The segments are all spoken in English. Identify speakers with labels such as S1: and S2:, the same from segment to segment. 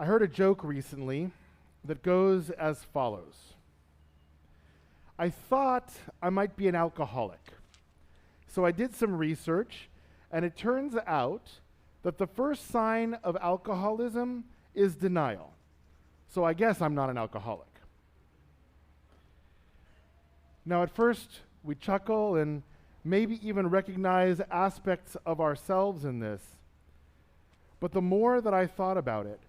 S1: I heard a joke recently that goes as follows. I thought I might be an alcoholic. So I did some research, and it turns out that the first sign of alcoholism is denial. So I guess I'm not an alcoholic. Now, at first, we chuckle and maybe even recognize aspects of ourselves in this. But the more that I thought about it,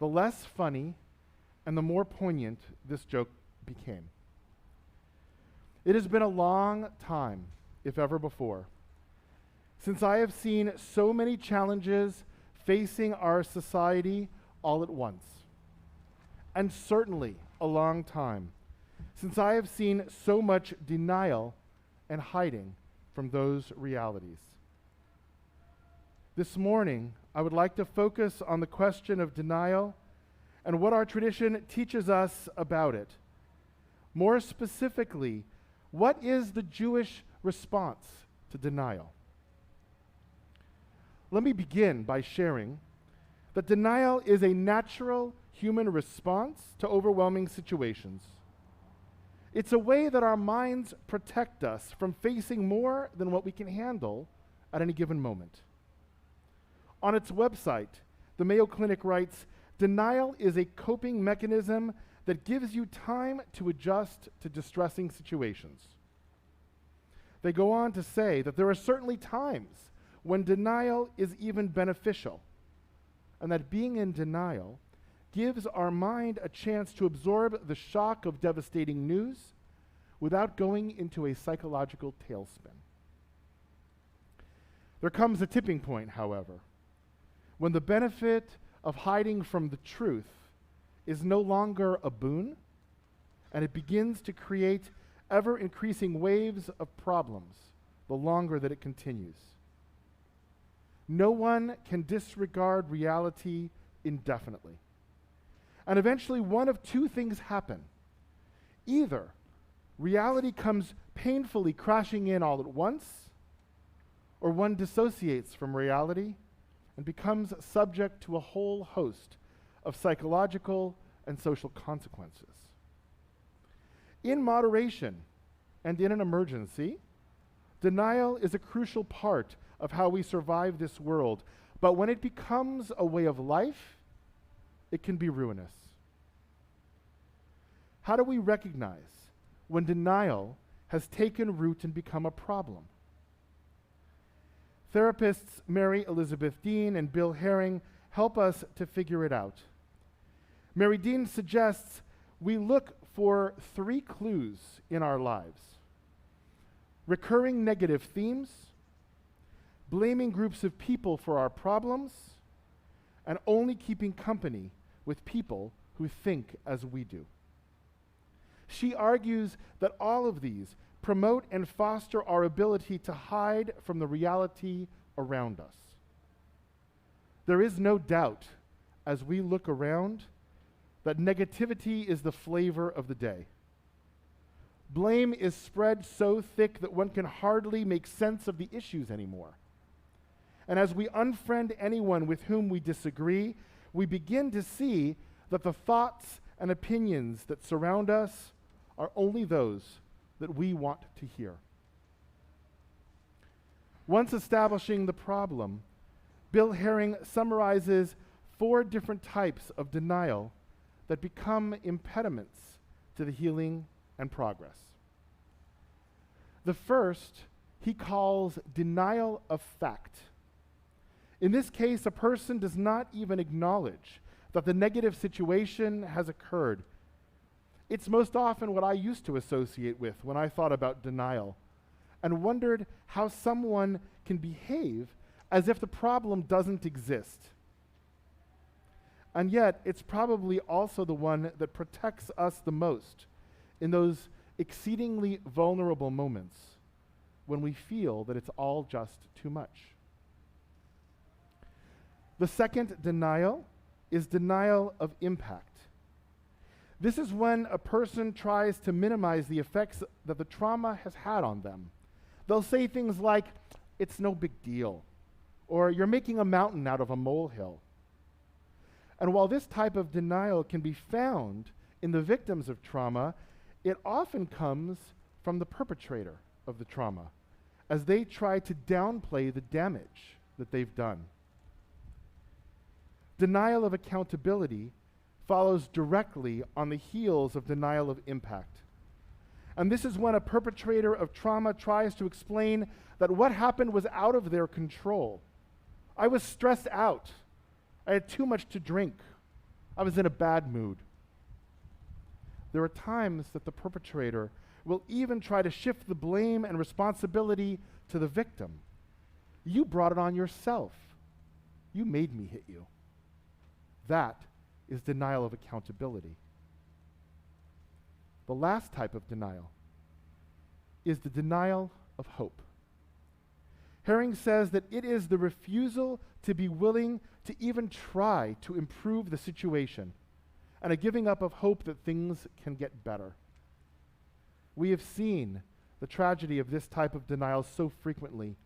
S1: the less funny and the more poignant this joke became. It has been a long time, if ever before, since I have seen so many challenges facing our society all at once. And certainly a long time since I have seen so much denial and hiding from those realities. This morning, I would like to focus on the question of denial and what our tradition teaches us about it. More specifically, what is the Jewish response to denial? Let me begin by sharing that denial is a natural human response to overwhelming situations. It's a way that our minds protect us from facing more than what we can handle at any given moment. On its website, the Mayo Clinic writes, "Denial is a coping mechanism that gives you time to adjust to distressing situations." They go on to say that there are certainly times when denial is even beneficial, and that being in denial gives our mind a chance to absorb the shock of devastating news without going into a psychological tailspin. There comes a tipping point, however, when the benefit of hiding from the truth is no longer a boon, and it begins to create ever-increasing waves of problems the longer that it continues. No one can disregard reality indefinitely. And eventually one of two things happen. Either reality comes painfully crashing in all at once, or one dissociates from reality and becomes subject to a whole host of psychological and social consequences. In moderation and in an emergency, denial is a crucial part of how we survive this world, but when it becomes a way of life, it can be ruinous. How do we recognize when denial has taken root and become a problem? Therapists Mary Elizabeth Dean and Bill Herring help us to figure it out. Mary Dean suggests we look for 3 clues in our lives: recurring negative themes, blaming groups of people for our problems, and only keeping company with people who think as we do. She argues that all of these promote and foster our ability to hide from the reality around us. There is no doubt, as we look around, that negativity is the flavor of the day. Blame is spread so thick that one can hardly make sense of the issues anymore. And as we unfriend anyone with whom we disagree, we begin to see that the thoughts and opinions that surround us are only those that we want to hear. Once establishing the problem, Bill Herring summarizes 4 different types of denial that become impediments to the healing and progress. The first he calls denial of fact. In this case, a person does not even acknowledge that the negative situation has occurred. It's most often what I used to associate with when I thought about denial and wondered how someone can behave as if the problem doesn't exist. And yet, it's probably also the one that protects us the most in those exceedingly vulnerable moments when we feel that it's all just too much. The second denial is denial of impact. This is when a person tries to minimize the effects that the trauma has had on them. They'll say things like, "It's no big deal," or "You're making a mountain out of a molehill." And while this type of denial can be found in the victims of trauma, it often comes from the perpetrator of the trauma as they try to downplay the damage that they've done. Denial of accountability follows directly on the heels of denial of impact. And this is when a perpetrator of trauma tries to explain that what happened was out of their control. I was stressed out. I had too much to drink. I was in a bad mood. There are times that the perpetrator will even try to shift the blame and responsibility to the victim. You brought it on yourself. You made me hit you. That is denial of accountability. The last type of denial is the denial of hope. Herring says that it is the refusal to be willing to even try to improve the situation and a giving up of hope that things can get better. We have seen the tragedy of this type of denial so frequently,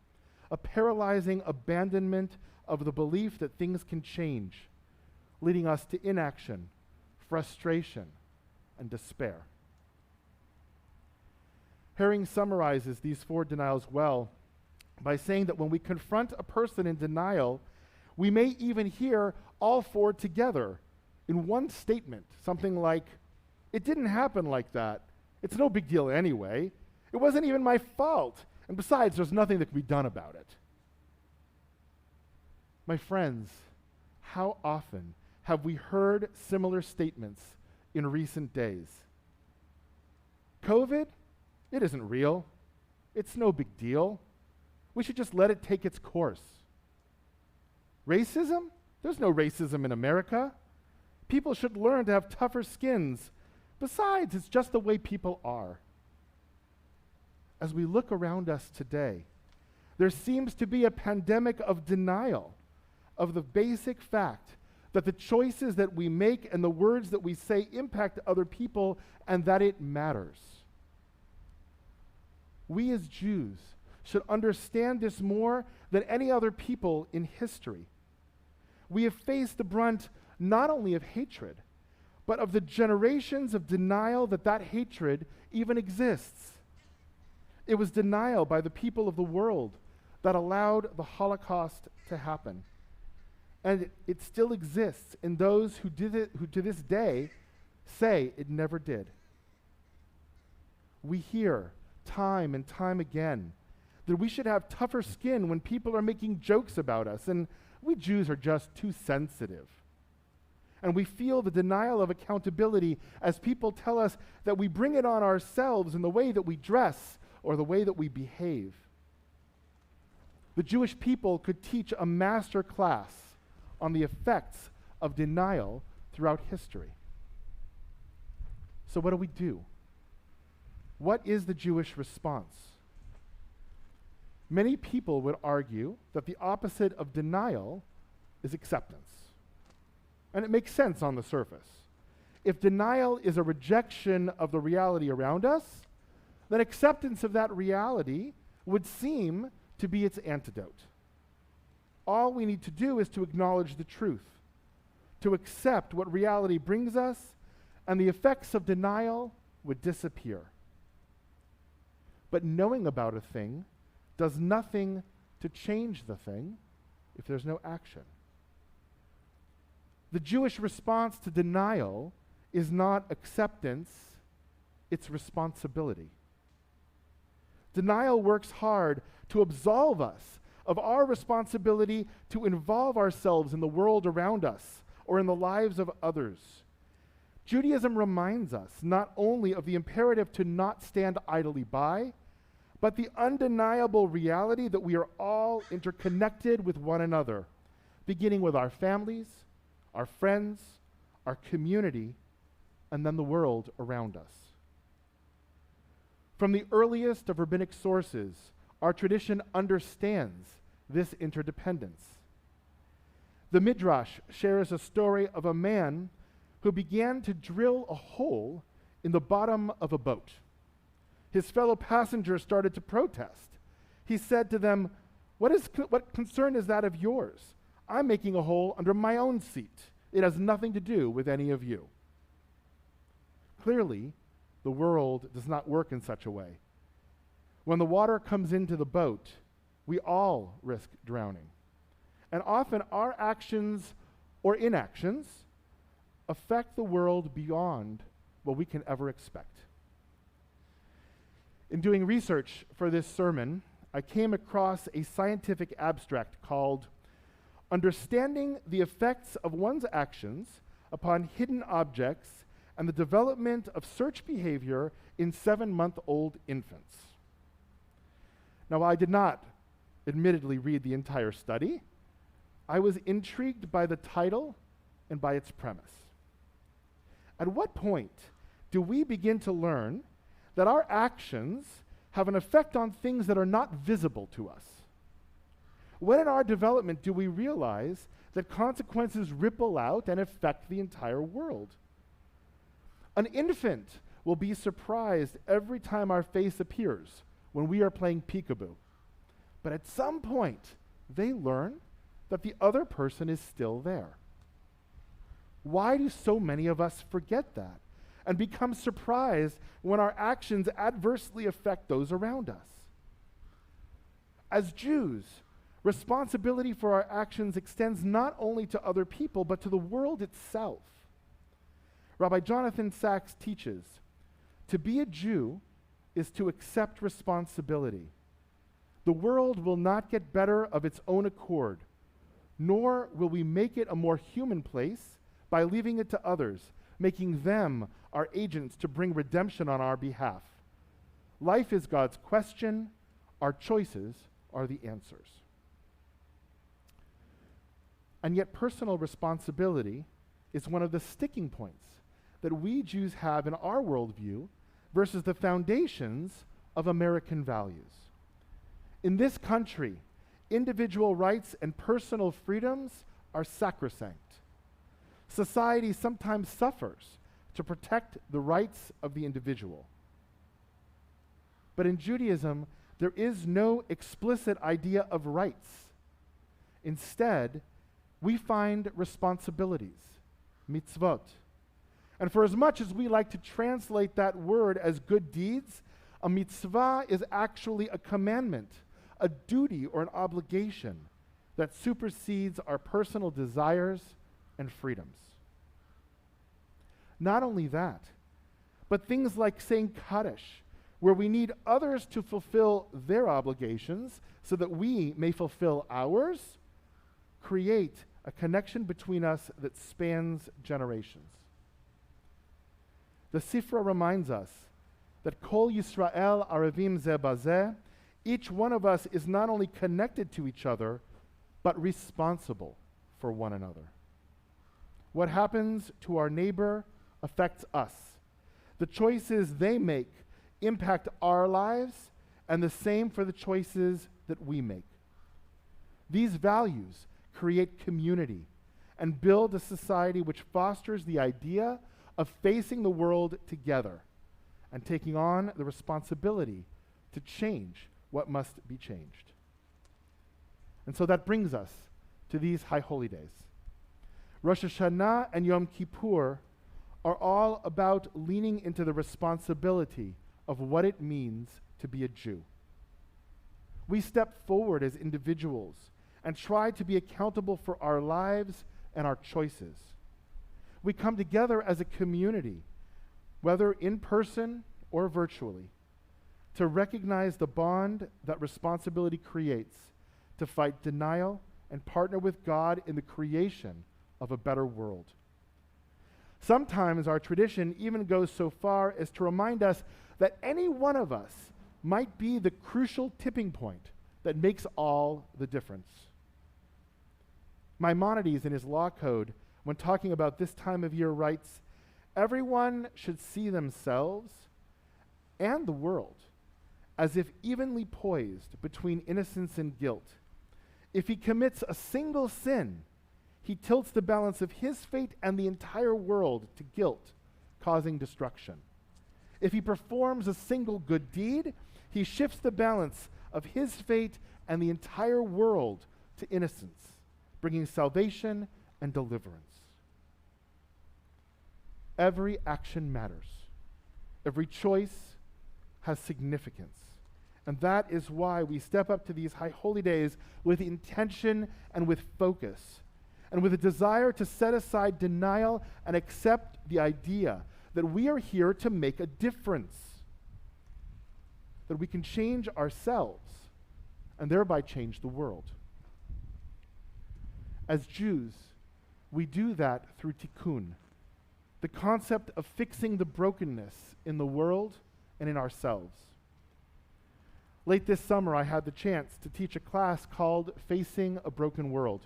S1: a paralyzing abandonment of the belief that things can change, leading us to inaction, frustration, and despair. Herring summarizes these four denials well by saying that when we confront a person in denial, we may even hear all four together in one statement, something like, "It didn't happen like that. It's no big deal anyway. It wasn't even my fault. And besides, there's nothing that can be done about it." My friends, how often have we heard similar statements in recent days? COVID? It isn't real. It's no big deal. We should just let it take its course. Racism? There's no racism in America. People should learn to have tougher skins. Besides, it's just the way people are. As we look around us today, there seems to be a pandemic of denial of the basic fact that the choices that we make and the words that we say impact other people and that it matters. We as Jews should understand this more than any other people in history. We have faced the brunt not only of hatred, but of the generations of denial that hatred even exists. It was denial by the people of the world that allowed the Holocaust to happen. And it still exists in those who to this day say it never did. We hear time and time again that we should have tougher skin when people are making jokes about us, and we Jews are just too sensitive. And we feel the denial of accountability as people tell us that we bring it on ourselves in the way that we dress or the way that we behave. The Jewish people could teach a master class on the effects of denial throughout history. So what do? What is the Jewish response? Many people would argue that the opposite of denial is acceptance. And it makes sense on the surface. If denial is a rejection of the reality around us, then acceptance of that reality would seem to be its antidote. All we need to do is to acknowledge the truth, to accept what reality brings us, and the effects of denial would disappear. But knowing about a thing does nothing to change the thing if there's no action. The Jewish response to denial is not acceptance, it's responsibility. Denial works hard to absolve us of our responsibility to involve ourselves in the world around us or in the lives of others. Judaism reminds us not only of the imperative to not stand idly by, but the undeniable reality that we are all interconnected with one another, beginning with our families, our friends, our community, and then the world around us. From the earliest of rabbinic sources, our tradition understands this interdependence. The Midrash shares a story of a man who began to drill a hole in the bottom of a boat. His fellow passengers started to protest. He said to them, what concern is that of yours? I'm making a hole under my own seat. It has nothing to do with any of you. Clearly, the world does not work in such a way. When the water comes into the boat, we all risk drowning. And often our actions or inactions affect the world beyond what we can ever expect. In doing research for this sermon, I came across a scientific abstract called Understanding the Effects of One's Actions Upon Hidden Objects and the Development of Search Behavior in 7-month-old Infants. Now, while I did not admittedly read the entire study, I was intrigued by the title and by its premise. At what point do we begin to learn that our actions have an effect on things that are not visible to us? When in our development do we realize that consequences ripple out and affect the entire world? An infant will be surprised every time our face appears when we are playing peekaboo. But at some point, they learn that the other person is still there. Why do so many of us forget that and become surprised when our actions adversely affect those around us? As Jews, responsibility for our actions extends not only to other people, but to the world itself. Rabbi Jonathan Sachs teaches, to be a Jew is to accept responsibility. The world will not get better of its own accord, nor will we make it a more human place by leaving it to others, making them our agents to bring redemption on our behalf. Life is God's question, our choices are the answers. And yet personal responsibility is one of the sticking points that we Jews have in our worldview versus the foundations of American values. In this country, individual rights and personal freedoms are sacrosanct. Society sometimes suffers to protect the rights of the individual. But in Judaism, there is no explicit idea of rights. Instead, we find responsibilities, mitzvot. And for as much as we like to translate that word as good deeds, a mitzvah is actually a commandment, a duty or an obligation that supersedes our personal desires and freedoms. Not only that, but things like saying Kaddish, where we need others to fulfill their obligations so that we may fulfill ours, create a connection between us that spans generations. The Sifra reminds us that Kol Yisrael Arevim Zeh Bazeh, each one of us is not only connected to each other, but responsible for one another. What happens to our neighbor affects us. The choices they make impact our lives, and the same for the choices that we make. These values create community and build a society which fosters the idea of facing the world together and taking on the responsibility to change what must be changed. And so that brings us to these high holy days. Rosh HaShanah and Yom Kippur are all about leaning into the responsibility of what it means to be a Jew. We step forward as individuals and try to be accountable for our lives and our choices. We come together as a community, whether in person or virtually, to recognize the bond that responsibility creates, to fight denial and partner with God in the creation of a better world. Sometimes our tradition even goes so far as to remind us that any one of us might be the crucial tipping point that makes all the difference. Maimonides, in his law code, when talking about this time of year, writes, "Everyone should see themselves and the world as if evenly poised between innocence and guilt. If he commits a single sin, he tilts the balance of his fate and the entire world to guilt, causing destruction. If he performs a single good deed, he shifts the balance of his fate and the entire world to innocence, bringing salvation and deliverance." Every action matters. Every choice has significance. And that is why we step up to these high holy days with intention and with focus, and with a desire to set aside denial and accept the idea that we are here to make a difference, that we can change ourselves and thereby change the world. As Jews, we do that through tikkun, the concept of fixing the brokenness in the world and in ourselves. Late this summer, I had the chance to teach a class called Facing a Broken World.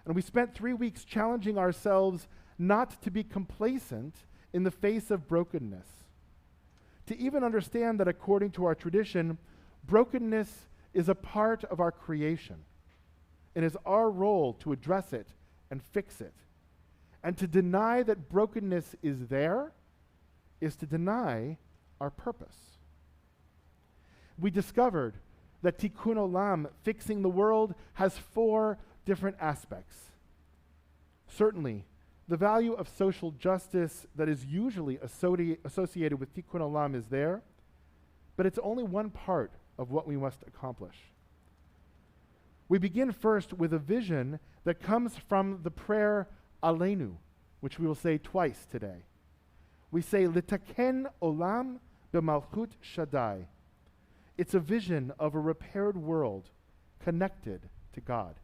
S1: And we spent 3 weeks challenging ourselves not to be complacent in the face of brokenness, to even understand that according to our tradition, brokenness is a part of our creation. It is our role to address it and fix it. And to deny that brokenness is there is to deny our purpose. We discovered that Tikkun Olam, fixing the world, has 4 different aspects. Certainly, the value of social justice that is usually associated with Tikkun Olam is there, but it's only one part of what we must accomplish. We begin first with a vision that comes from the prayer Aleinu, which we will say twice today. We say, Litaken Olam b'malchut Shaddai. It's a vision of a repaired world connected to God.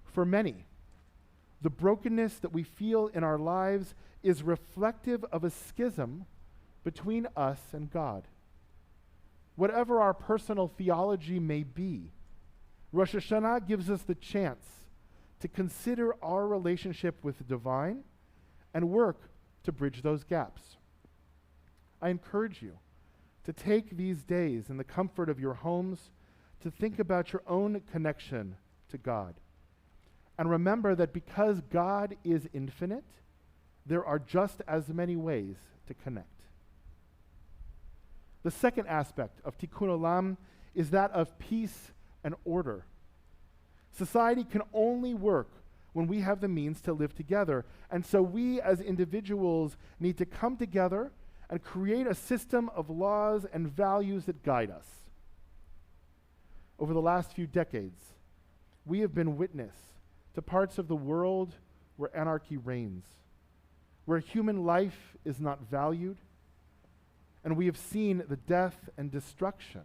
S1: For many, the brokenness that we feel in our lives is reflective of a schism between us and God. Whatever our personal theology may be, Rosh HaShanah gives us the chance to consider our relationship with the divine and work to bridge those gaps. I encourage you to take these days in the comfort of your homes to think about your own connection to God. And remember that because God is infinite, there are just as many ways to connect. The second aspect of Tikkun Olam is that of peace and order. Society can only work when we have the means to live together. And so we as individuals need to come together and create a system of laws and values that guide us. Over the last few decades, we have been witness to parts of the world where anarchy reigns, where human life is not valued, and we have seen the death and destruction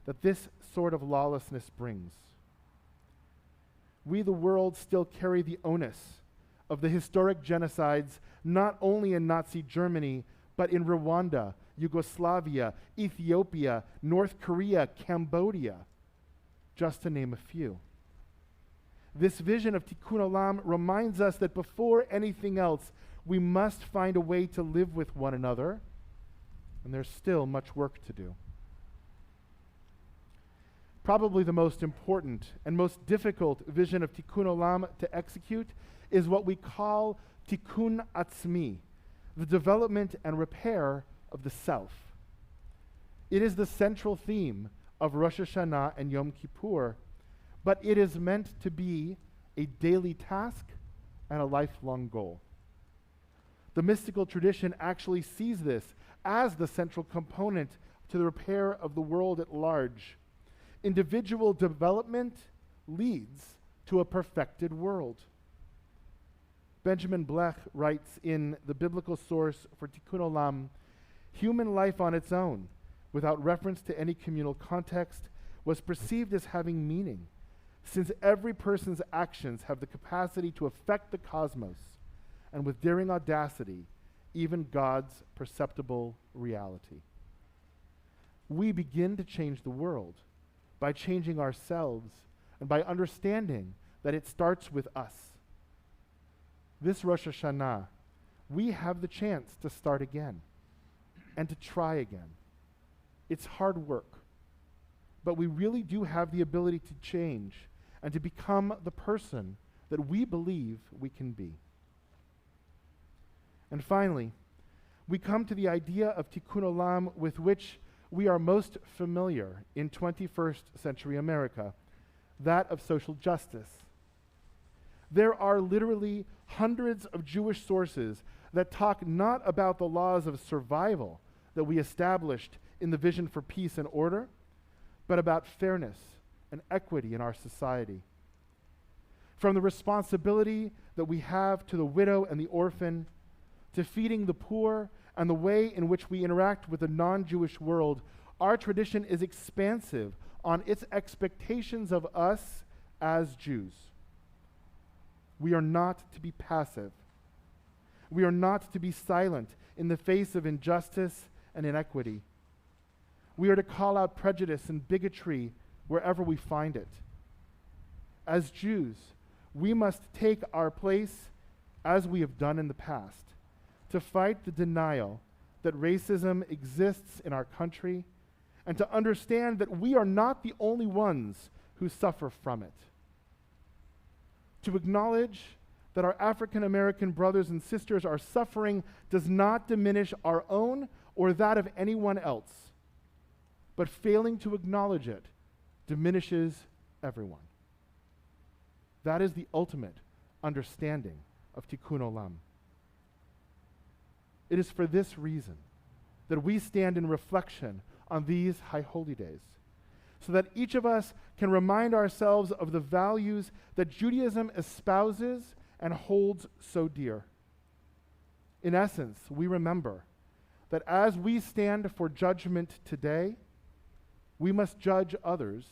S1: that this sort of lawlessness brings. We, the world, still carry the onus of the historic genocides, not only in Nazi Germany, but in Rwanda, Yugoslavia, Ethiopia, North Korea, Cambodia, just to name a few. This vision of Tikkun Olam reminds us that before anything else, we must find a way to live with one another, and there's still much work to do. Probably the most important and most difficult vision of Tikkun Olam to execute is what we call Tikkun Atzmi, the development and repair of the self. It is the central theme of Rosh HaShanah and Yom Kippur, but it is meant to be a daily task and a lifelong goal. The mystical tradition actually sees this as the central component to the repair of the world at large. Individual development leads to a perfected world. Benjamin Blech writes in the biblical source for Tikkun Olam, human life on its own, without reference to any communal context, was perceived as having meaning, since every person's actions have the capacity to affect the cosmos, and with daring audacity, even God's perceptible reality. We begin to change the world by changing ourselves and by understanding that it starts with us. This Rosh Hashanah, we have the chance to start again and to try again. It's hard work, but we really do have the ability to change and to become the person that we believe we can be. And finally, we come to the idea of Tikkun Olam with which we are most familiar in 21st century America, that of social justice. There are literally hundreds of Jewish sources that talk not about the laws of survival that we established in the vision for peace and order, but about fairness and equity in our society. From the responsibility that we have to the widow and the orphan, to feeding the poor and the way in which we interact with the non-Jewish world, our tradition is expansive on its expectations of us as Jews. We are not to be passive. We are not to be silent in the face of injustice and inequity. We are to call out prejudice and bigotry wherever we find it. As Jews, we must take our place, as we have done in the past, to fight the denial that racism exists in our country and to understand that we are not the only ones who suffer from it. To acknowledge that our African American brothers and sisters are suffering does not diminish our own or that of anyone else, but failing to acknowledge it diminishes everyone. That is the ultimate understanding of Tikkun Olam. It is for this reason that we stand in reflection on these high holy days, so that each of us can remind ourselves of the values that Judaism espouses and holds so dear. In essence, we remember that as we stand for judgment today, we must judge others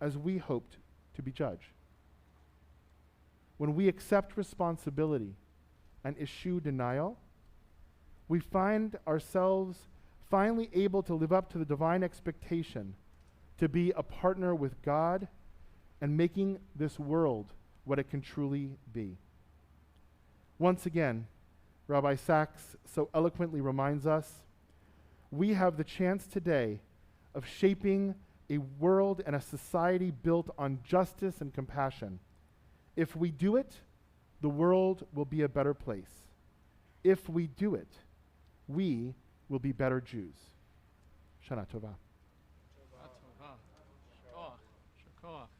S1: as we hoped to be judged. When we accept responsibility and eschew denial, we find ourselves finally able to live up to the divine expectation to be a partner with God and making this world what it can truly be. Once again, Rabbi Sachs so eloquently reminds us, we have the chance today of shaping a world and a society built on justice and compassion. If we do it, the world will be a better place. If we do it, we will be better Jews. Shana Tova.
S2: Shana Tova. Shkoach.